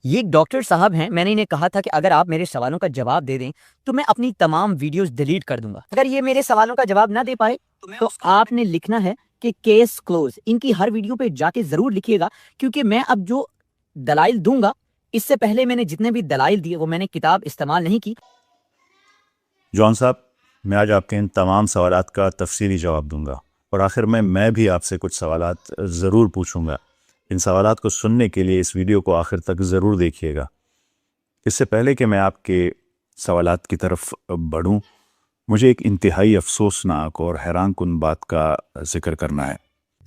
یہ ایک ڈاکٹر صاحب ہیں، میں نے انہیں کہا تھا کہ اگر آپ میرے سوالوں کا جواب دے دیں تو میں اپنی تمام ویڈیوز ڈیلیٹ کر دوں گا۔ اگر یہ میرے سوالوں کا جواب نہ دے پائے تو آپ نے لکھنا ہے کہ کیس کلوز۔ ان کی ہر ویڈیو پہ جا کے ضرور لکھیے گا، کیونکہ میں اب جو دلائل دوں گا، اس سے پہلے میں نے جتنے بھی دلائل دیے وہ میں نے کتاب استعمال نہیں کی۔ جون صاحب، میں آج آپ کے ان تمام سوالات کا تفصیلی جواب دوں گا، اور آخر میں بھی آپ سے کچھ سوالات ضرور پوچھوں گا۔ ان سوالات کو سننے کے لیے اس ویڈیو کو آخر تک ضرور دیکھیے گا۔ اس سے پہلے کہ میں آپ کے سوالات کی طرف بڑھوں، مجھے ایک انتہائی افسوسناک اور حیران کن بات کا ذکر کرنا ہے۔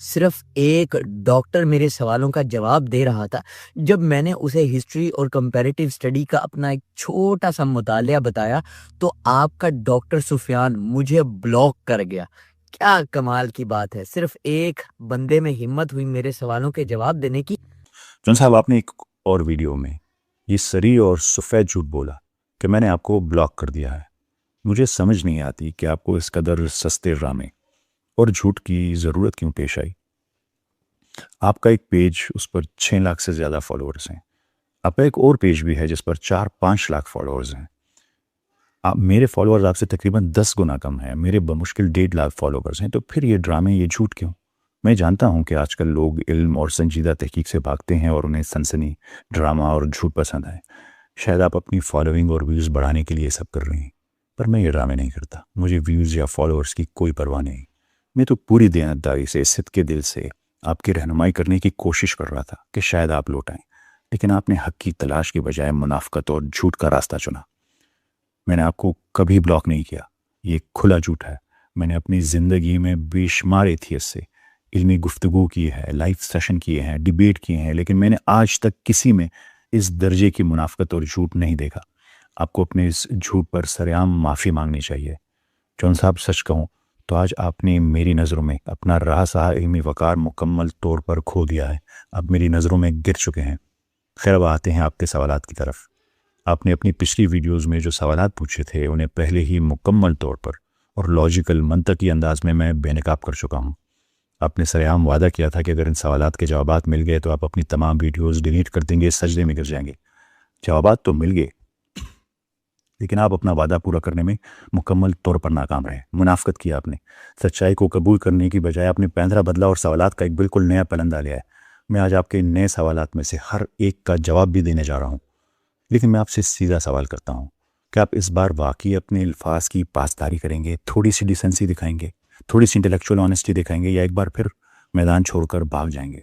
صرف ایک ڈاکٹر میرے سوالوں کا جواب دے رہا تھا جب میں نے اسے ہسٹری اور کمپیریٹیو اسٹڈی کا اپنا ایک چھوٹا سا مطالعہ بتایا تو آپ کا ڈاکٹر سفیان مجھے بلاک کر گیا۔ کیا کمال کی بات ہے، صرف ایک بندے میں ہمت ہوئی میرے سوالوں کے جواب دینے کی۔ جون صاحب، آپ نے ایک اور ویڈیو میں یہ سری اور سفید جھوٹ بولا کہ میں نے آپ کو بلاک کر دیا ہے۔ مجھے سمجھ نہیں آتی کہ آپ کو اس قدر سستے ڈرامے اور جھوٹ کی ضرورت کیوں پیش آئی۔ آپ کا ایک پیج، اس پر 6 لاکھ سے زیادہ فالوورز ہیں۔ آپ کا ایک اور پیج بھی ہے جس پر 4-5 لاکھ فالوورز ہیں۔ میرے فالوورز آپ سے تقریباً 10 گنا کم ہیں، میرے بمشکل 1.5 لاکھ فالوورز ہیں۔ تو پھر یہ ڈرامے، یہ جھوٹ کیوں؟ میں جانتا ہوں کہ آج کل لوگ علم اور سنجیدہ تحقیق سے بھاگتے ہیں اور انہیں سنسنی، ڈرامہ اور جھوٹ پسند ہے۔ شاید آپ اپنی فالوئنگ اور ویوز بڑھانے کے لیے سب کر رہے ہیں، پر میں یہ ڈرامے نہیں کرتا۔ مجھے ویوز یا فالوورز کی کوئی پرواہ نہیں۔ میں تو پوری دیانتداری سے، صدقے دل سے آپ کی رہنمائی کرنے کی کوشش کر رہا تھا کہ شاید آپ لوٹ آئیں، لیکن آپ نے حق کی تلاش کی بجائے منافقت اور جھوٹ کا راستہ چنا۔ میں نے آپ کو کبھی بلاک نہیں کیا، یہ کھلا جھوٹ ہے۔ میں نے اپنی زندگی میں بے شمار ایتھیسٹ سے علمی گفتگو کی ہے، لائف سیشن کیے ہیں، ڈیبیٹ کیے ہیں، لیکن میں نے آج تک کسی میں اس درجے کی منافقت اور جھوٹ نہیں دیکھا۔ آپ کو اپنے اس جھوٹ پر سرعام معافی مانگنی چاہیے۔ جون صاحب، سچ کہوں تو آج آپ نے میری نظروں میں اپنا رہا علمی وقار مکمل طور پر کھو دیا ہے۔ آپ میری نظروں میں گر چکے ہیں۔ خیر، اب آتے ہیں آپ کے سوالات کی طرف۔ آپ نے اپنی پچھلی ویڈیوز میں جو سوالات پوچھے تھے انہیں پہلے ہی مکمل طور پر اور لاجیکل، منطقی انداز میں بے نقاب کر چکا ہوں۔ آپ نے سرعام وعدہ کیا تھا کہ اگر ان سوالات کے جوابات مل گئے تو آپ اپنی تمام ویڈیوز ڈیلیٹ کر دیں گے، سجدے میں گر جائیں گے۔ جوابات تو مل گئے، لیکن آپ اپنا وعدہ پورا کرنے میں مکمل طور پر ناکام رہے۔ منافقت کی آپ نے، سچائی کو قبول کرنے کی بجائے آپ نے پیندرا بدلا اور سوالات کا ایک بالکل نیا پلندہ لیا ہے۔ میں آج آپ کے نئے سوالات میں سے ہر ایک کا جواب بھی دینے جا رہا ہوں، لیکن میں آپ سے سیدھا سوال کرتا ہوں کہ آپ اس بار واقعی اپنے الفاظ کی پاسداری کریں گے، تھوڑی سی ڈیسنسی دکھائیں گے، تھوڑی سی انٹلیکچوئل آنیسٹی دکھائیں گے، یا ایک بار پھر میدان چھوڑ کر بھاگ جائیں گے؟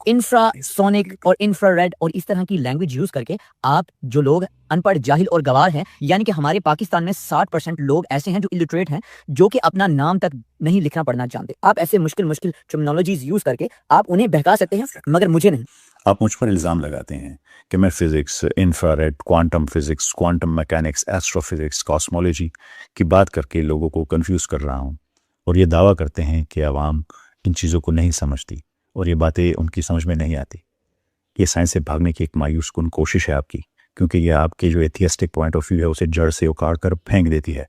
انفرا سونک اور انفرا ریڈ اور اس طرح کی لینگویج یوز کر کے آپ جو لوگ ان پڑھ، جاہل اور گوار ہیں، یعنی کہ ہمارے پاکستان میں 60% لوگ ایسے ہیں جو الٹریٹ ہیں، جو کہ اپنا نام تک نہیں لکھنا پڑھنا جانتے، آپ ایسے مشکل ٹرمینالوجیز یوز کر کے آپ انہیں بہکا سکتے ہیں، مگر مجھے نہیں۔ آپ مجھ پر الزام لگاتے ہیں کہ میں physics, infrared, quantum physics, quantum mechanics, astrophysics, cosmology کی بات کر کے لوگوں کو کنفیوز کر رہا ہوں، اور یہ دعویٰ کرتے ہیں کہ عوام ان چیزوں کو نہیں سمجھتی اور یہ باتیں ان کی سمجھ میں نہیں آتی۔ یہ سائنس سے بھاگنے کی ایک مایوس کن کوشش ہے آپ کی، کیونکہ یہ آپ کے جو ایتھیسٹک پوائنٹ آف ویو ہے اسے جڑ سے اکاڑ کر پھینک دیتی ہے۔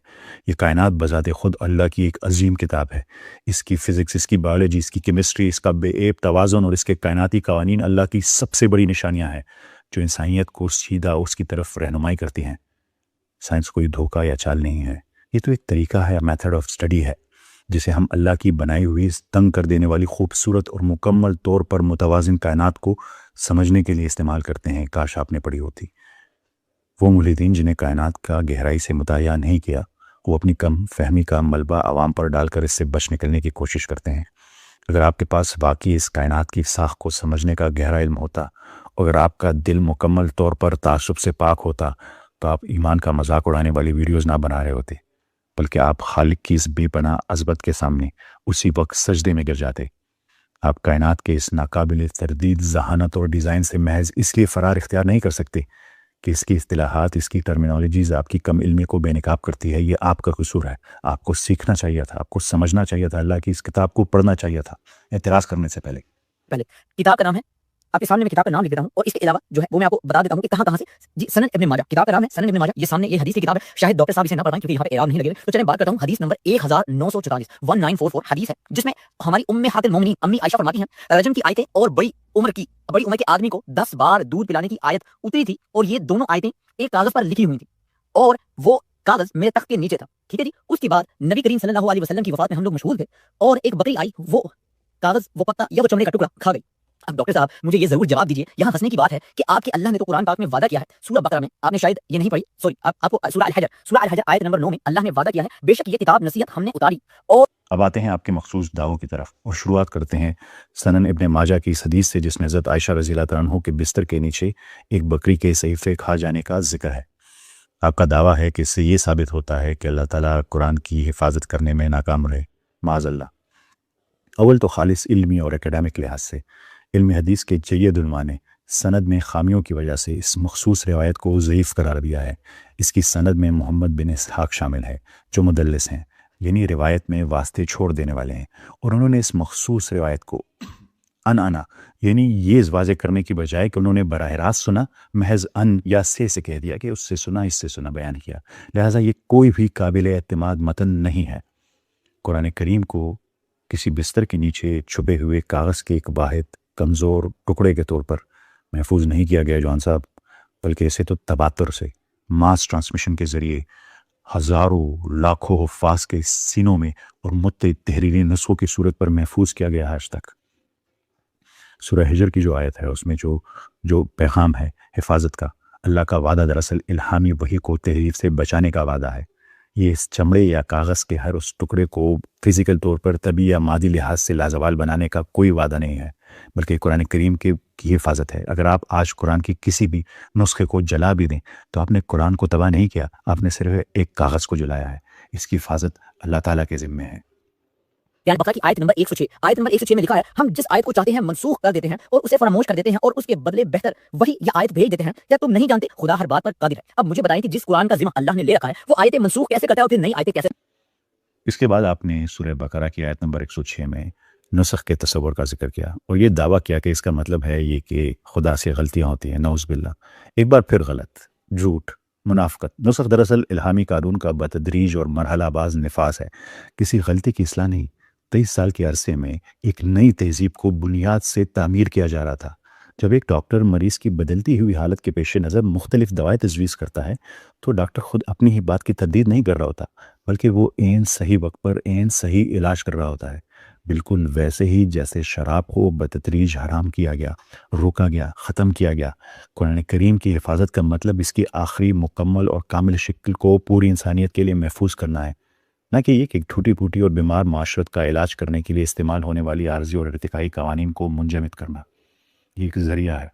یہ کائنات بذات خود اللہ کی ایک عظیم کتاب ہے۔ اس کی فزکس، اس کی بایولوجی، اس کی کیمسٹری، اس کا بے عیب توازن اور اس کے کائناتی قوانین اللہ کی سب سے بڑی نشانیاں ہیں جو انسانیت کو سیدھا اس کی طرف رہنمائی کرتی ہیں۔ سائنس کوئی دھوکہ یا چال نہیں ہے، یہ تو ایک طریقہ ہے، میتھڈ آف اسٹڈی ہے، جسے ہم اللہ کی بنائی ہوئی تنگ کر دینے والی خوبصورت اور مکمل طور پر متوازن کائنات کو سمجھنے کے لیے استعمال کرتے ہیں۔ کاش آپ نے پڑھی ہوتی۔ وہ ملحدین جنہیں کائنات کا گہرائی سے مطالعہ نہیں کیا، وہ اپنی کم فہمی کا ملبہ عوام پر ڈال کر اس سے بچ نکلنے کی کوشش کرتے ہیں۔ اگر آپ کے پاس واقعی اس کائنات کی ساخت کو سمجھنے کا گہرا علم ہوتا، اور اگر آپ کا دل مکمل طور پر تعصب سے پاک ہوتا، تو آپ ایمان کا مذاق اڑانے والی ویڈیوز نہ بنا رہے ہوتے، بلکہ آپ خالق کی اس بے پناہ عظمت کے سامنے اسی وقت سجدے میں گر جاتے۔ آپ کائنات کے اس ناقابل تردید ذہانت اور ڈیزائن سے محض اس لیے فرار اختیار نہیں کر سکتے کہ اس کی اصطلاحات، اس کی ٹرمینالوجیز آپ کی کم علمی کو بے نقاب کرتی ہے۔ یہ آپ کا قصور ہے، آپ کو سیکھنا چاہیے تھا، آپ کو سمجھنا چاہیے تھا، اللہ کی اس کتاب کو پڑھنا چاہیے تھا اعتراض کرنے سے پہلے۔ کتاب کا نام ہے آپ کے سامنے میں کتاب کا نام لکھ دیتا ہوں اور اس کے علاوہ جو ہے وہ میں آپ کو بتا دیتا ہوں کہ کہاں سے جی سنن ابن ماجہ کتاب کا نام ہے سنن ابن ماجہ یہ سامنے یہ حدیث کی کتاب ہے شاید ڈاکٹر صاحب اسے نہ پڑھ پائیں کیونکہ یہاں پہ اعراب نہیں لگے تو چلیں بات کرتا ہوں حدیث نمبر 1944 حدیث ہے جس میں ہماری امہات المومنین امی عائشہ فرماتی ہیں رجم کی آیتیں اور بڑی عمر کے آدمی کو 10 بار دودھ پلانے کی آیت اتری تھی اور یہ دونوں آیتیں ایک کاغذ پر لکھی ہوئی تھی اور وہ کاغذ میرے تخت کے نیچے تھا ٹھیک ہے جی اس کے بعد نبی کریم صلی اللہ علیہ وسلم کی وفات میں ہم لوگ مشغول تھے اور ایک بکری آئی وہ کاغذ وہ پتا یا وہ چمڑے کا ٹکڑا کھا گئی اب ڈاکٹر صاحب مجھے یہ ضرور جواب دیجیے یہاں ہنسنے کی بات ہے کہ آپ کے اللہ نے تو قرآن پاک میں وعدہ کیا ہے سورہ بقرہ میں آپ نے شاید یہ نہیں پڑھی سوری آپ کو سورہ الحجر آیت نمبر 9 میں اللہ نے وعدہ کیا ہے بے شک یہ کتاب نصیحت ہم نے اتاری اور اب آتے ہیں آپ کے مخصوص دعووں کی طرف اور شروعات کرتے ہیں سنن ابن ماجہ کی اس حدیث سے جس میں حضرت عائشہ رضی اللہ تعالیٰ عنہ کے بستر کے نیچے ایک بکری کے صحیفے کھا جانے کا ذکر ہے۔ آپ کا دعویٰ ہے کہ اس سے یہ ثابت ہوتا ہے کہ اللہ تعالیٰ قرآن کی حفاظت کرنے میں ناکام رہے، معاذ اللہ۔ اول تو خالص علمی اور اکیڈمک لحاظ سے علم حدیث کے جید علماء نے سند میں خامیوں کی وجہ سے اس مخصوص روایت کو ضعیف قرار دیا ہے۔ اس کی سند میں محمد بن اسحاق شامل ہے جو مدلس ہیں، یعنی روایت میں واسطے چھوڑ دینے والے ہیں، اور انہوں نے اس مخصوص روایت کو انا یعنی یہ واضح کرنے کی بجائے کہ انہوں نے براہ راست سنا، محض ان یا سے کہہ دیا کہ اس سے سنا اس سے سنا بیان کیا، لہٰذا یہ کوئی بھی قابل اعتماد متن نہیں ہے۔ قرآن کریم کو کسی بستر کے نیچے چھپے ہوئے کاغذ کے ایک واحد کمزور ٹکڑے کے طور پر محفوظ نہیں کیا گیا جوان صاحب، بلکہ اسے تو تباتر سے ماس ٹرانسمیشن کے ذریعے ہزاروں لاکھوں حفاظ کے سینوں میں اور متعدد تحریری نسخوں کی صورت پر محفوظ کیا گیا ہے آج تک۔ سورہ ہجر کی جو آیت ہے اس میں جو پیغام ہے حفاظت کا، اللہ کا وعدہ دراصل الہامی وحی کو تحریف سے بچانے کا وعدہ ہے۔ یہ اس چمڑے یا کاغذ کے ہر اس ٹکڑے کو فزیکل طور پر طبی یا مادی لحاظ سے لازوال بنانے کا کوئی وعدہ نہیں ہے، بلکہ قرآن کریم کی حفاظت ہے۔ اگر آپ آج قرآن کی کسی بھی نسخے کو جلا بھی دیں تو آپ نے قرآن کو تباہ نہیں کیا، آپ نے صرف ایک کاغذ کو جلایا ہے۔ اس کی حفاظت اللہ تعالیٰ کے ذمے ہے۔ یعنی بقرہ کی آیت نمبر 106 میں لکھا ہے ہم جس آیت کو چاہتے ہیں منسوخ کر دیتے ہیں اور اسے فراموش کر دیتے ہیں اور اس کے بدلے بہتر وہی یا آیت بھیج دیتے ہیں۔ کیا تم نہیں جانتے خدا ہر بات پر قادر ہے؟ اب مجھے بتائیں کہ جس قرآن کا ذمہ اللہ نے لے رکھا ہے وہ آیتیں منسوخ کیسے کرتا ہے اور پھر نئی آیتیں کیسے؟ اس کے بعد آپ نے سورہ بقرہ کی آیت نمبر 106 میں نسخ کے تصور کا ذکر کیا اور یہ دعویٰ کیا کہ اس کا مطلب ہے یہ کہ خدا سے غلطیاں ہوتی ہیں، نعوذ باللہ۔ ایک بار پھر غلط، جھوٹ، منافقت۔ نسخ دراصل الہامی قانون کا بتدریج اور مرحلہ باز نفاذ ہے، کسی غلطی کی اصلاح نہیں۔ 23 سال کے عرصے میں ایک نئی تہذیب کو بنیاد سے تعمیر کیا جا رہا تھا۔ جب ایک ڈاکٹر مریض کی بدلتی ہوئی حالت کے پیش نظر مختلف دوائیں تجویز کرتا ہے تو ڈاکٹر خود اپنی ہی بات کی تردید نہیں کر رہا ہوتا، بلکہ وہ عین صحیح وقت پر عین صحیح علاج کر رہا ہوتا ہے، بالکل ویسے ہی جیسے شراب کو بتدریج حرام کیا گیا، روکا گیا، ختم کیا گیا۔ قرآن کریم کی حفاظت کا مطلب اس کی آخری مکمل اور کامل شکل کو پوری انسانیت کے لیے محفوظ کرنا ہے، نہ کہ یہ کہ ٹوٹی پھوٹی اور بیمار معاشرت کا علاج کرنے کے لیے استعمال ہونے والی عارضی اور ارتقائی قوانین کو منجمد کرنا۔ یہ ایک ذریعہ ہے۔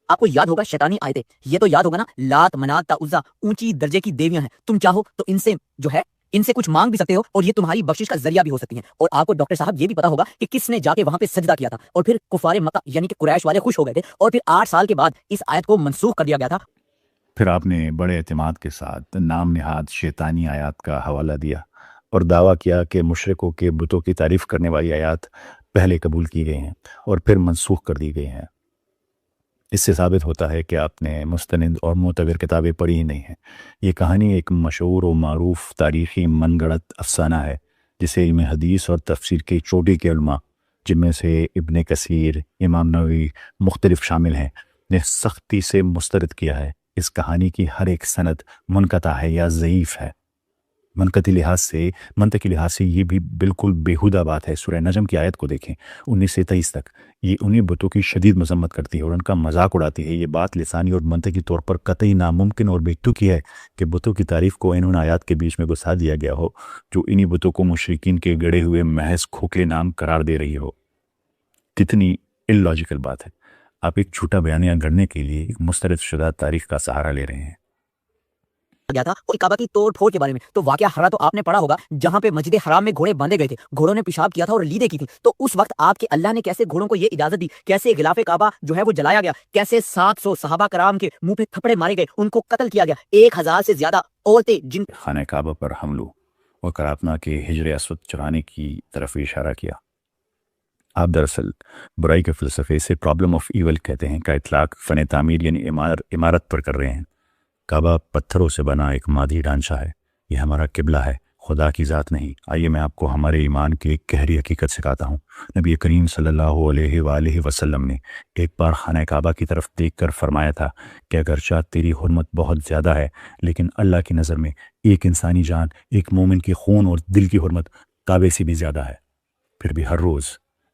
آپ کو یاد ہوگا شیطانی آیتیں، یہ تو یاد ہوگا نا، لات منات تا عزا اونچی درجے کی دیویاں ہیں، تم چاہو تو ان سے کچھ مانگ بھی سکتے ہو اور یہ تمہاری بخشش کا ذریعہ بھی ہو سکتی ہیں۔ اور آپ کو ڈاکٹر صاحب یہ بھی پتا ہوگا کہ کس نے جا کے وہاں پہ سجدہ کیا تھا اور پھر کفار مکہ یعنی کہ قریش والے خوش ہو گئے تھے اور پھر 8 سال کے بعد اس آیت کو منسوخ کر دیا گیا تھا۔ پھر آپ نے بڑے اعتماد کے ساتھ نام نہاد شیطانی آیات کا حوالہ دیا اور دعویٰ کیا کہ مشرکوں کے بتوں کی تعریف کرنے والی آیات پہلے قبول کی گئی ہیں اور پھر منسوخ کر دی گئی ہیں۔ اس سے ثابت ہوتا ہے کہ آپ نے مستند اور معتبر کتابیں پڑھی ہی نہیں ہیں۔ یہ کہانی ایک مشہور و معروف تاریخی من گڑت افسانہ ہے جسے علم حدیث اور تفسیر کی چوٹی کے علماء، جن میں سے ابن کثیر، امام نووی مختلف شامل ہیں، نے سختی سے مسترد کیا ہے۔ اس کہانی کی ہر ایک سند منقطع ہے یا ضعیف ہے۔ منطقی لحاظ سے یہ بھی بالکل بیہودہ بات ہے۔ سورہ نجم کی آیت کو دیکھیں 19 سے 23 تک، یہ انہی بتوں کی شدید مذمت کرتی ہے اور ان کا مذاق اڑاتی ہے۔ یہ بات لسانی اور منطقی طور پر قطعی ناممکن اور بیتوکی ہے کہ بتوں کی تعریف کو ان آیات کے بیچ میں گھسا دیا گیا ہو جو انہی بتوں کو مشرکین کے گڑے ہوئے محض کھوکھلے نام قرار دے رہی ہو۔ کتنی اللاجیکل بات ہے۔ آپ ایک جھوٹا بیانیہ گھڑنے کے لیے ایک مسترد شدہ تاریخ کا سہارا لے رہے ہیں۔ گیا تھا اور کعبہ کی توڑ پھوڑ کے بارے میں تو واقعہ ہرا تو آپ نے پڑھا ہوگا جہاں پہ مسجد حرام میں گھوڑے باندھے گئے تھے، گھوڑوں نے پیشاب کیا تھا اور لیدیں کی تھی، تو اس وقت آپ کے اللہ نے کیسے گھوڑوں کو یہ اجازت دی، کیسے غلاف کعبہ جو ہے وہ جلایا گیا، کیسے 700 صحابہ کرام کے منہ پہ تھپڑے مارے گئے، ان کو قتل کیا گیا، 1000 سے زیادہ عورتیں جن خانہ کعبہ پر حملوں اور کراتنا کے حجر اسود چرانے کی طرف اشارہ کیا۔ آپ دراصل برائی کے فلسفے سے پرابلم آف ایول کہتے ہیں کا اطلاق فن تعمیر یعنی عمارت پر کر رہے ہیں۔ کعبہ پتھروں سے بنا ایک مادی ڈھانچہ ہے، یہ ہمارا قبلہ ہے، خدا کی ذات نہیں۔ آئیے میں آپ کو ہمارے ایمان کی ایک گہری حقیقت سکھاتا ہوں۔ نبی کریم صلی اللہ علیہ وآلہ وسلم نے ایک بار خانہ کعبہ کی طرف دیکھ کر فرمایا تھا کہ اگرچہ تیری حرمت بہت زیادہ ہے، لیکن اللہ کی نظر میں ایک انسانی جان، ایک مومن کی خون اور دل کی حرمت کعبے سے بھی زیادہ ہے۔ پھر بھی ہر روز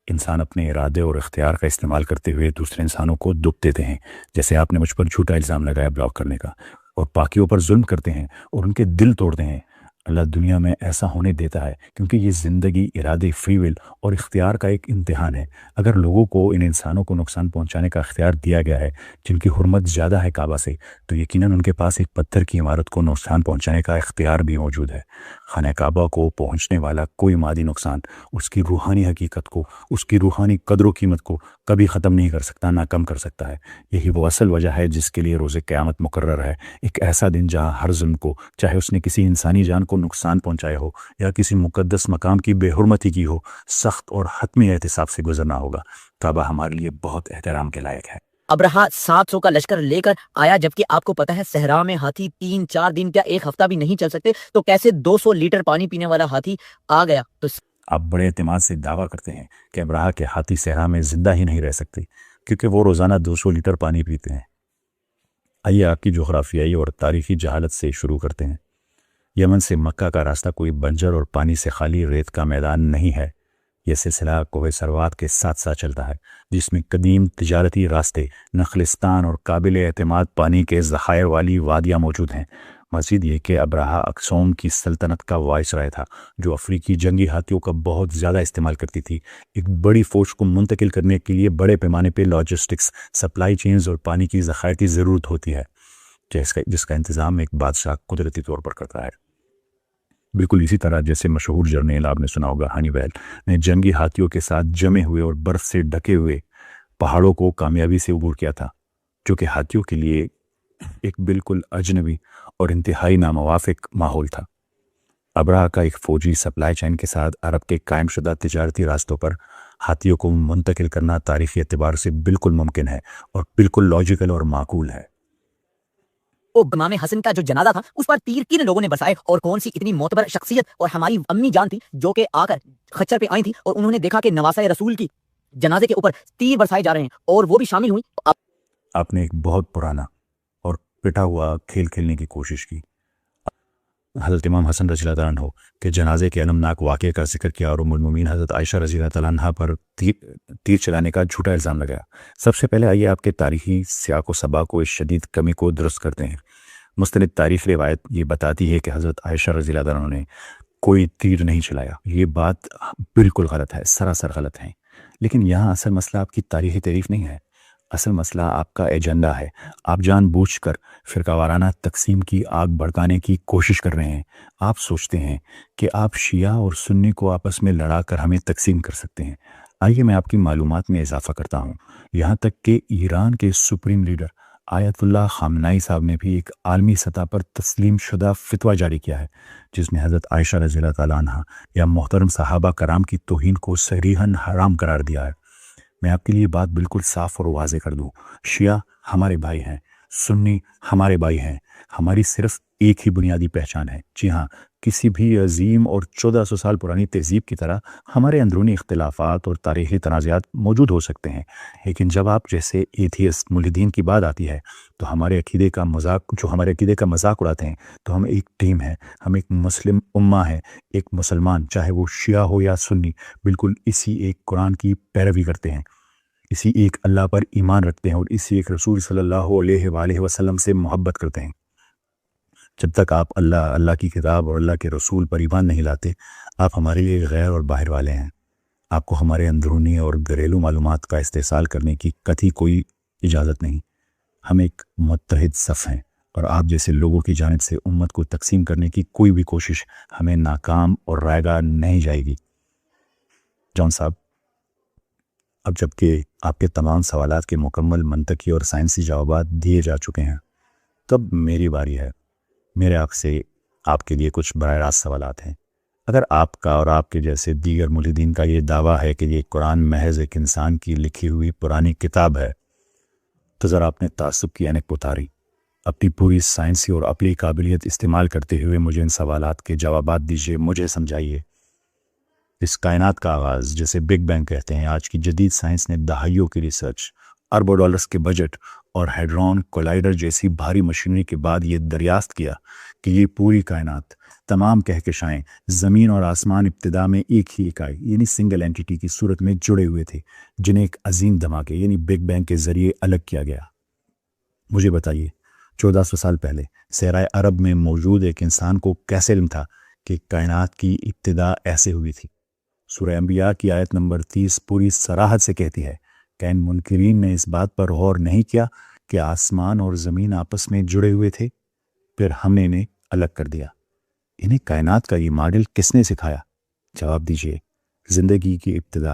انسان اپنے ارادے اور اختیار کا استعمال کرتے ہوئے دوسرے انسانوں کو دکھ دیتے ہیں، جیسے آپ نے مجھ پر جھوٹا الزام لگایا بلاک کرنے کا، اور پاکیوں پر ظلم کرتے ہیں اور ان کے دل توڑتے ہیں۔ اللہ دنیا میں ایسا ہونے دیتا ہے کیونکہ یہ زندگی ارادے، فری ول اور اختیار کا ایک امتحان ہے۔ اگر لوگوں کو، ان انسانوں کو نقصان پہنچانے کا اختیار دیا گیا ہے جن کی حرمت زیادہ ہے کعبہ سے، تو یقیناً ان کے پاس ایک پتھر کی عمارت کو نقصان پہنچانے کا اختیار بھی موجود ہے۔ خانہ کعبہ کو پہنچنے والا کوئی مادی نقصان اس کی روحانی حقیقت کو، اس کی روحانی قدر و قیمت کو کبھی ختم نہیں کر سکتا، نہ کم کر سکتا ہے۔ یہی وہ اصل وجہ ہے جس کے لیے روز قیامت مقرر ہے، ایک ایسا دن جہاں ہر ظلم کو، چاہے اس نے کسی انسانی جان کو نقصان پہنچایا ہو یا کسی مقدس مقام کی بے حرمتی کی ہو، سخت اور حتمی احتساب سے گزرنا ہوگا۔ کعبہ ہمارے لیے بہت احترام کے لائق ہے۔ ابرہا 700 کا لشکر لے کر آیا، جبکہ آپ کو پتا ہے صحرا میں ہاتھی 3-4 دن کیا ایک ہفتہ بھی نہیں چل سکتے، تو کیسے 200 لیٹر پانی پینے والا ہاتھی آ گیا؟ تو آپ بڑے اعتماد سے دعویٰ کرتے ہیں کہ ابرہا کے ہاتھی صحرا میں زندہ ہی نہیں رہ سکتے کیونکہ وہ روزانہ 200 لیٹر پانی پیتے ہیں۔ آئیے آپ کی جغرافیائی اور تاریخی جہالت سے شروع کرتے ہیں۔ یمن سے مکہ کا راستہ کوئی بنجر اور پانی سے خالی ریت کا میدان نہیں ہے، یہ سلسلہ کوہ سروات کے ساتھ ساتھ چلتا ہے، جس میں قدیم تجارتی راستے، نخلستان اور قابل اعتماد پانی کے ذخائر والی وادیاں موجود ہیں۔ مزید یہ کہ ابرہا اکسوم کی سلطنت کا وائس رائے تھا، جو افریقی جنگی ہاتھیوں کا بہت زیادہ استعمال کرتی تھی۔ ایک بڑی فوج کو منتقل کرنے کے لیے بڑے پیمانے پہ لاجسٹکس، سپلائی چینز اور پانی کی ذخائر کی ضرورت ہوتی ہے، جس کا انتظام ایک بادشاہ قدرتی طور پر کرتا ہے۔ بالکل اسی طرح جیسے مشہور جرنیل آپ نے سنا ہوگا ہنی ویل نے جنگی ہاتھیوں کے ساتھ جمے ہوئے اور برف سے ڈھکے ہوئے پہاڑوں کو کامیابی سے عبور کیا تھا، جو کہ ہاتھیوں کے لیے ایک بالکل اجنبی اور انتہائی ناموافق ماحول تھا۔ ابرہا کا ایک فوجی سپلائی چین کے ساتھ عرب کے قائم شدہ تجارتی راستوں پر ہاتھیوں کو منتقل کرنا تاریخی اعتبار سے بالکل ممکن ہے اور بالکل لاجیکل اور معقول ہے۔ وہ امام حسن کا جو جنازہ تھا اس پر تیر کن لوگوں نے برسائے، اور کون سی اتنی معتبر شخصیت اور ہماری امی جان تھی جو کہ آ کر خچر پہ آئی تھی اور انہوں نے دیکھا کہ نواسہ رسول کی جنازے کے اوپر تیر برسائے جا رہے ہیں اور وہ بھی شامل ہوئی۔ آپ نے ایک بہت پرانا اور پٹا ہوا کھیل کھیلنے کی کوشش کی۔ حضرت امام حسن رضی اللہ تعالیٰ عنہ کے جنازے کے المناک واقعے کا ذکر کیا اور ام المومنین حضرت عائشہ رضی اللہ تعالیٰ عنہ پر تیر چلانے کا جھوٹا الزام لگایا۔ سب سے پہلے آئیے آپ کے تاریخی سیاق و سباق کو، اس شدید کمی کو درست کرتے ہیں۔ مستند تاریخ روایت یہ بتاتی ہے کہ حضرت عائشہ رضی اللہ تعالیٰ عنہ نے کوئی تیر نہیں چلایا۔ یہ بات بالکل غلط ہے، سراسر غلط ہے۔ لیکن یہاں اصل مسئلہ آپ کی تاریخی تعریف نہیں ہے، اصل مسئلہ آپ کا ایجنڈا ہے۔ آپ جان بوجھ کر فرقہ وارانہ تقسیم کی آگ بھڑکانے کی کوشش کر رہے ہیں۔ آپ سوچتے ہیں کہ آپ شیعہ اور سنی کو آپس میں لڑا کر ہمیں تقسیم کر سکتے ہیں۔ آئیے میں آپ کی معلومات میں اضافہ کرتا ہوں، یہاں تک کہ ایران کے سپریم لیڈر آیت اللہ خامنائی صاحب نے بھی ایک عالمی سطح پر تسلیم شدہ فتویٰ جاری کیا ہے، جس میں حضرت عائشہ رضی اللہ تعالیٰ عنہ یا محترم صحابہ کرام کی توہین کو صریحاً حرام قرار دیا ہے۔ میں آپ کے لیے بات بالکل صاف اور واضح کر دوں، شیعہ ہمارے بھائی ہیں، سنی ہمارے بھائی ہیں، ہماری صرف ایک ہی بنیادی پہچان ہے۔ جی ہاں، کسی بھی عظیم اور 1400 سال پرانی تہذیب کی طرح ہمارے اندرونی اختلافات اور تاریخی تنازعات موجود ہو سکتے ہیں، لیکن جب آپ جیسے ایتھیسٹ ملحدین کی بات آتی ہے تو ہمارے عقیدے کا مذاق اڑاتے ہیں، تو ہم ایک ٹیم ہیں، ہم ایک مسلم امہ ہے، ایک مسلمان چاہے وہ شیعہ ہو یا سنی، بالکل اسی ایک قرآن کی پیروی کرتے ہیں، اسی ایک اللہ پر ایمان رکھتے ہیں اور اسی ایک رسول صلی اللہ علیہ وآلہ وسلم سے محبت کرتے ہیں۔ جب تک آپ اللہ کی کتاب اور اللہ کے رسول پر ایمان نہیں لاتے، آپ ہمارے لیے غیر اور باہر والے ہیں۔ آپ کو ہمارے اندرونی اور گھریلو معلومات کا استحصال کرنے کی قطعی کوئی اجازت نہیں۔ ہم ایک متحد صف ہیں اور آپ جیسے لوگوں کی جانب سے امت کو تقسیم کرنے کی کوئی بھی کوشش ہمیں ناکام اور رائے گاہ نہیں جائے گی۔ جان صاحب، اب جب کہ آپ کے تمام سوالات کے مکمل منطقی اور سائنسی جوابات دیے جا چکے ہیں، تب میری باری ہے۔ میرے آپ سے آپ کے لیے کچھ براہ راست سوالات ہیں۔ اگر آپ کا اور آپ کے جیسے دیگر ملحدین کا یہ دعویٰ ہے کہ یہ قرآن محض ایک انسان کی لکھی ہوئی پرانی کتاب ہے تو ذرا اپنے تعصب کی اینک اتاری، اپنی پوری سائنسی اور عقلی قابلیت استعمال کرتے ہوئے مجھے ان سوالات کے جوابات دیجیے، مجھے سمجھائیے۔ اس کائنات کا آغاز جسے بگ بینگ کہتے ہیں، آج کی جدید سائنس نے دہائیوں کی ریسرچ، اربوں ڈالرز کے بجٹ اور ہیڈرون کولائڈر جیسی بھاری مشینری کے بعد یہ دریافت کیا کہ یہ پوری کائنات، تمام کہکشائیں، زمین اور آسمان ابتدا میں ایک ہی اکائی یعنی سنگل اینٹیٹی کی صورت میں جڑے ہوئے تھے، جنہیں ایک عظیم دھماکے یعنی بگ بینگ کے ذریعے الگ کیا گیا۔ مجھے بتائیے 1400 سال پہلے صحرائے عرب میں موجود ایک انسان کو کیسے علم تھا کہ کائنات کی ابتدا ایسے ہوئی تھی؟ سورہ انبیاء کی آیت نمبر 30 پوری صراحت سے کہتی ہے کہ ان منکرین نے اس بات پر غور نہیں کیا کہ آسمان اور زمین آپس میں جڑے ہوئے تھے، پھر ہم نے انہیں الگ کر دیا۔ انہیں کائنات کا یہ ماڈل کس نے سکھایا؟ جواب دیجئے، زندگی کی ابتدا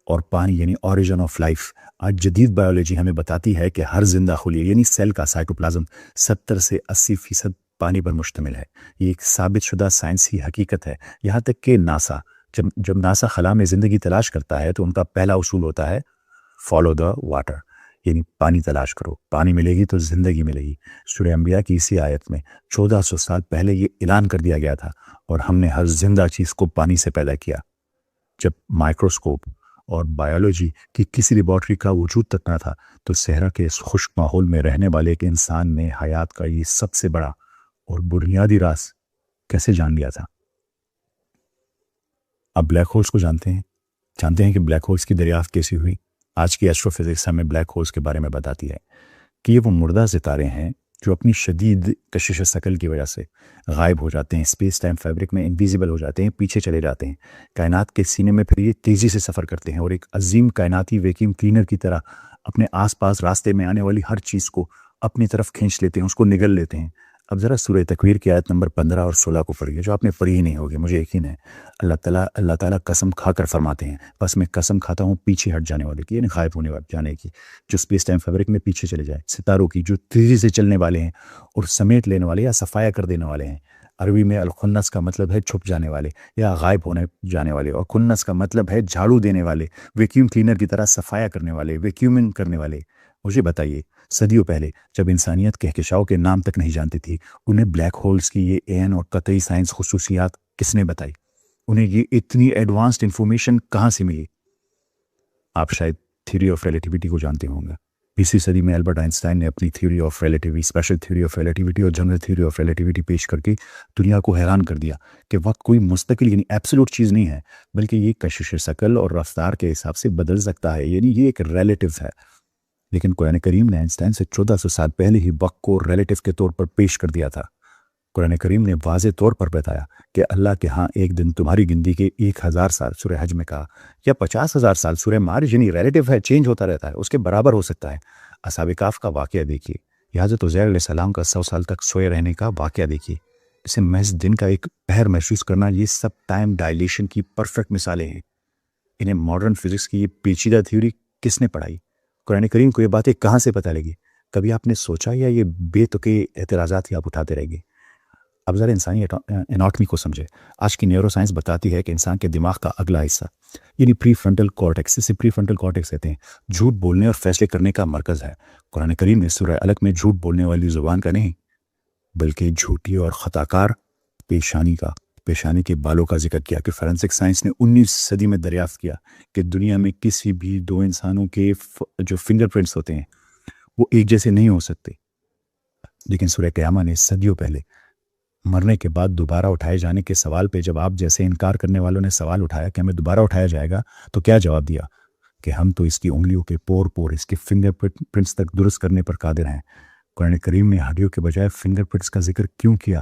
اور پانی یعنی اوریجن آف لائف۔ آج جدید بایولوجی ہمیں بتاتی ہے کہ ہر زندہ خلیہ یعنی سیل کا سائٹوپلازم 70 سے 80% پانی پر مشتمل ہے۔ یہ ایک ثابت شدہ سائنسی حقیقت ہے، یہاں تک کہ ناسا جب ناسا خلا میں زندگی تلاش کرتا ہے تو ان کا پہلا اصول ہوتا ہے فالو دا واٹر، یعنی پانی تلاش کرو، پانی ملے گی تو زندگی ملے گی۔ سورہ انبیاء کی اسی آیت میں 1400 سال پہلے یہ اعلان کر دیا گیا تھا، اور ہم نے ہر زندہ چیز کو پانی سے پیدا کیا۔ جب مائکروسکوپ اور بایولوجی کی کسی لیبارٹری کا وجود تک نہ تھا تو صحرا کے اس خشک ماحول میں رہنے والے ایک انسان نے حیات کا یہ سب سے بڑا اور بنیادی راز کیسے جان لیا تھا؟ آپ بلیک ہولز کو جانتے ہیں کہ بلیک ہولز کی دریافت کیسی ہوئی؟ آج کی ایسٹرو فزکس ہمیں بلیک ہولز کے بارے میں بتاتی ہے کہ یہ وہ مردہ ستارے ہیں جو اپنی شدید کشش ثقل کی وجہ سے غائب ہو جاتے ہیں، اسپیس ٹائم فیبرک میں انویزیبل ہو جاتے ہیں، پیچھے چلے جاتے ہیں۔ کائنات کے سینے میں پھر یہ تیزی سے سفر کرتے ہیں اور ایک عظیم کائناتی ویکیوم کلینر کی طرح اپنے آس پاس راستے میں آنے والی ہر چیز کو اپنی طرف کھینچ لیتے ہیں، اس کو نگل لیتے ہیں۔ اب ذرا سورہ تکویر کی آیت نمبر 15 اور 16 کو پڑھیے، جو آپ نے پڑھی ہی نہیں ہوگی، مجھے یقین ہے۔ اللہ تعالیٰ قسم کھا کر فرماتے ہیں، بس میں قسم کھاتا ہوں پیچھے ہٹ جانے والے کی، یعنی غائب ہونے جانے کی، جو اسپیس ٹائم فیبرک میں پیچھے چلے جائے، ستاروں کی جو تیزی سے چلنے والے ہیں اور سمیٹ لینے والے یا صفایا کر دینے والے ہیں۔ عربی میں الخنس کا مطلب ہے چھپ جانے والے یا غائب ہونے جانے والے، اور کنس کا مطلب ہے جھاڑو دینے والے، ویکیوم کلینر کی طرح صفایا کرنے والے، ویکیومنگ کرنے والے۔ مجھے بتائیے، صدیوں پہلے جب انسانیت کہکشاؤں کے نام تک نہیں جانتی تھی، انہیں بلیک ہولز کی یہ عین اور قطعی سائنس خصوصیات کس نے بتائی؟ انہیں یہ اتنی ایڈوانسڈ انفارمیشن کہاں سے ملی؟ آپ شاید تھیوری آف ریلیٹیوٹی کو جانتے ہوں گے۔ 20ویں صدی میں البرٹ آئنسٹائن نے اپنی theory of relativity, special theory of relativity اور جنرل تھیوری آف ریلیٹیوٹی پیش کر کے دنیا کو حیران کر دیا کہ وقت کوئی مستقل یعنی ایبسولوٹ چیز نہیں ہے، بلکہ یہ کشش ثقل اور رفتار کے حساب سے بدل سکتا ہے، یعنی یہ ایک ریلیٹیو ہے۔ لیکن قرآن کریم نے آئنسٹائن سے 1400 سال پہلے ہی وقت کو ریلیٹیو کے طور پر پیش کر دیا تھا۔ قرآن کریم نے واضح طور پر بتایا کہ اللہ کے ہاں ایک دن تمہاری گنتی کے 1000 سال سورہ حج میں کہا، یا 50,000 سال سورہ معارج، یعنی ریلیٹیو ہے، چینج ہوتا رہتا ہے، اس کے برابر ہو سکتا ہے۔ اصحاب کہف کا واقعہ دیکھیے، یا حضرت عزیر علیہ السلام کا 100 سال تک سوئے رہنے کا واقعہ دیکھیے، اسے محض دن کا ایک پہر محسوس کرنا، یہ سب ٹائم ڈائلیشن کی پرفیکٹ مثالیں ہیں۔ انہیں ماڈرن فزکس کی یہ پیچیدہ تھیوری کس نے پڑھائی؟ قرآن کریم کو یہ باتیں کہاں سے پتہ لگی؟ کبھی آپ نے سوچا، یا یہ بے تکے اعتراضات ہی آپ اٹھاتے رہیں گے؟ اب ذرا انسانی اناٹمی کو سمجھے۔ آج کی نیورو سائنس بتاتی ہے کہ انسان کے دماغ کا اگلا حصہ یعنی پری فرنٹل کارٹیکس، اسے پری فرنٹل کارٹیکس کہتے ہیں، جھوٹ بولنے اور فیصلے کرنے کا مرکز ہے۔ قرآن کریم نے سورہ الق میں جھوٹ بولنے والی زبان کا نہیں بلکہ جھوٹی اور خطاکار پیشانی کے بالوں کا ذکر کیا کہ فورینسک سائنس نے 19 صدی میں دریافت کیا کہ دنیا میں کسی بھی دو انسانوں کے جو فنگر پرنٹس ہوتے ہیں وہ ایک جیسے نہیں ہو سکتے۔ لیکن سورہ قیامہ نے صدیوں پہلے مرنے کے بعد دوبارہ اٹھائے جانے کے سوال پہ جب آپ جیسے انکار کرنے والوں نے سوال اٹھایا کہ ہمیں دوبارہ اٹھایا جائے گا، تو کیا جواب دیا؟ کہ ہم تو اس کی انگلیوں کے پور اس کے فنگر پرنٹس تک درست کرنے پر قادر ہیں۔ قرآن کریم نے ہڈیوں کے بجائے فنگر پرنٹس کا ذکر کیوں کیا؟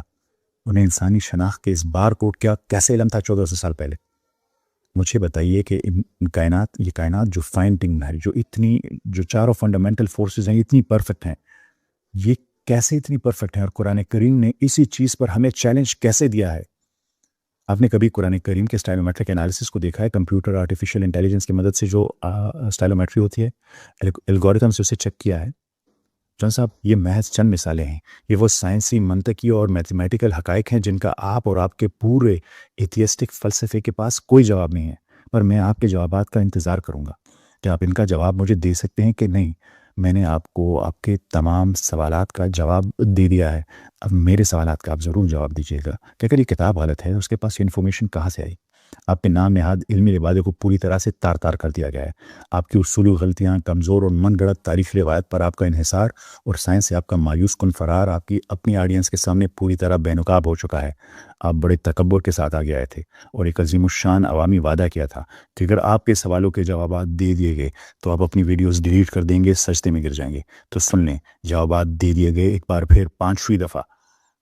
انہیں انسانی شناخت کے اس بار کوڈ کیا کیسے علم تھا 1400 سال پہلے؟ مجھے بتائیے کہ یہ کائنات جو فائن ٹنگ ہے، جو چاروں فنڈامنٹل فورسز ہیں، اتنی پرفیکٹ ہیں، یہ کیسے اتنی پرفیکٹ ہیں؟ اور قرآن کریم نے اسی چیز پر ہمیں چیلنج کیسے دیا ہے؟ آپ نے کبھی قرآن کریم کے اسٹائلومیٹرک انالیسس کو دیکھا ہے؟ کمپیوٹر آرٹیفیشیل انٹیلیجنس کی مدد سے جو اسٹائلومیٹری ہوتی ہے، الگوریتھم سے اسے چیک کیا ہے؟ جان صاحب یہ محض چند مثالیں ہیں، یہ وہ سائنسی، منطقی اور میتھمیٹیکل حقائق ہیں جن کا آپ اور آپ کے پورے ایتھیسٹک فلسفے کے پاس کوئی جواب نہیں ہے، پر میں آپ کے جوابات کا انتظار کروں گا کہ آپ ان کا جواب مجھے دے سکتے ہیں کہ نہیں۔ میں نے آپ کو آپ کے تمام سوالات کا جواب دے دیا ہے، اب میرے سوالات کا آپ ضرور جواب دیجیے گا کہ اگر یہ کتاب غلط ہے اس کے پاس یہ انفارمیشن کہاں سے آئی؟ آپ کے نام نہاد علمی لبادے کو پوری طرح سے تار تار کر دیا گیا ہے، آپ کی اصولی غلطیاں، کمزور اور من گڑت تاریخی روایت پر آپ کا انحصار اور سائنس سے آپ کا مایوس کن فرار آپ کی اپنی آڈینس کے سامنے پوری طرح بے نقاب ہو چکا ہے۔ آپ بڑے تکبر کے ساتھ آگے آئے تھے اور ایک عظیم الشان عوامی وعدہ کیا تھا کہ اگر آپ کے سوالوں کے جوابات دے دیے گئے تو آپ اپنی ویڈیوز ڈیلیٹ کر دیں گے، سجدے میں گر جائیں گے۔ تو سن لیں، جوابات دے دیے گئے ایک بار پھر 5ویں دفعہ۔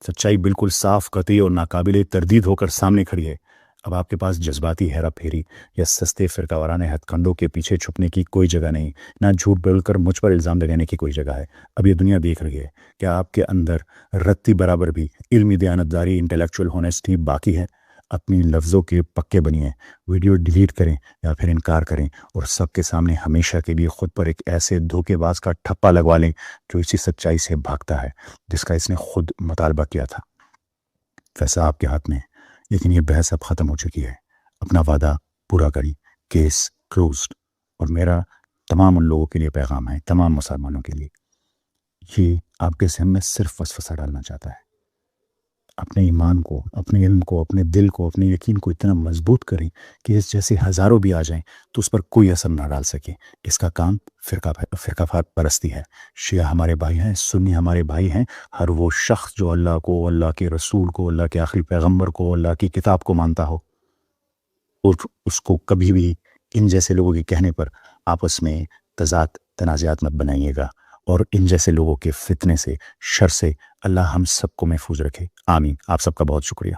سچائی بالکل صاف، قطعی اور ناقابل تردید ہو کر سامنے کھڑی ہے۔ اب آپ کے پاس جذباتی ہیرا پھیری یا سستے فرقہ وارانہ ہتھ کنڈوں کے پیچھے چھپنے کی کوئی جگہ نہیں، نہ جھوٹ بول کر مجھ پر الزام لگانے کی کوئی جگہ ہے۔ اب یہ دنیا دیکھ رہی ہے کہ آپ کے اندر رتی برابر بھی علمی دیانتداری، انٹلیکچوئل ہونیسٹی باقی ہے۔ اپنی لفظوں کے پکے بنیے، ویڈیو ڈیلیٹ کریں یا پھر انکار کریں اور سب کے سامنے ہمیشہ کے لیے خود پر ایک ایسے دھوکے باز کا ٹھپا لگوا لیں جو اسی سچائی سے بھاگتا ہے جس کا اس نے خود مطالبہ کیا تھا۔ فیصلہ آپ کے ہاتھ میں ہے، لیکن یہ بحث اب ختم ہو چکی ہے۔ اپنا وعدہ پورا کریں، کیس کلوزڈ۔ اور میرا تمام ان لوگوں کے لیے پیغام ہے، تمام مسلمانوں کے لیے، یہ آپ کے ذہن میں صرف وسوسہ ڈالنا چاہتا ہے۔ اپنے ایمان کو، اپنے علم کو، اپنے دل کو، اپنے یقین کو اتنا مضبوط کریں کہ اس جیسے ہزاروں بھی آ جائیں تو اس پر کوئی اثر نہ ڈال سکے۔ اس کا کام فرقہ پرستی ہے۔ شیعہ ہمارے بھائی ہیں، سنی ہمارے بھائی ہیں۔ ہر وہ شخص جو اللہ کو، اللہ کے رسول کو، اللہ کے آخری پیغمبر کو، اللہ کی کتاب کو مانتا ہو، اور اس کو کبھی بھی ان جیسے لوگوں کے کہنے پر آپس میں تضاد تنازعات مت بنائیے گا، اور ان جیسے لوگوں کے فتنے سے، شر سے اللہ ہم سب کو محفوظ رکھے، آمین۔ آپ سب کا بہت شکریہ۔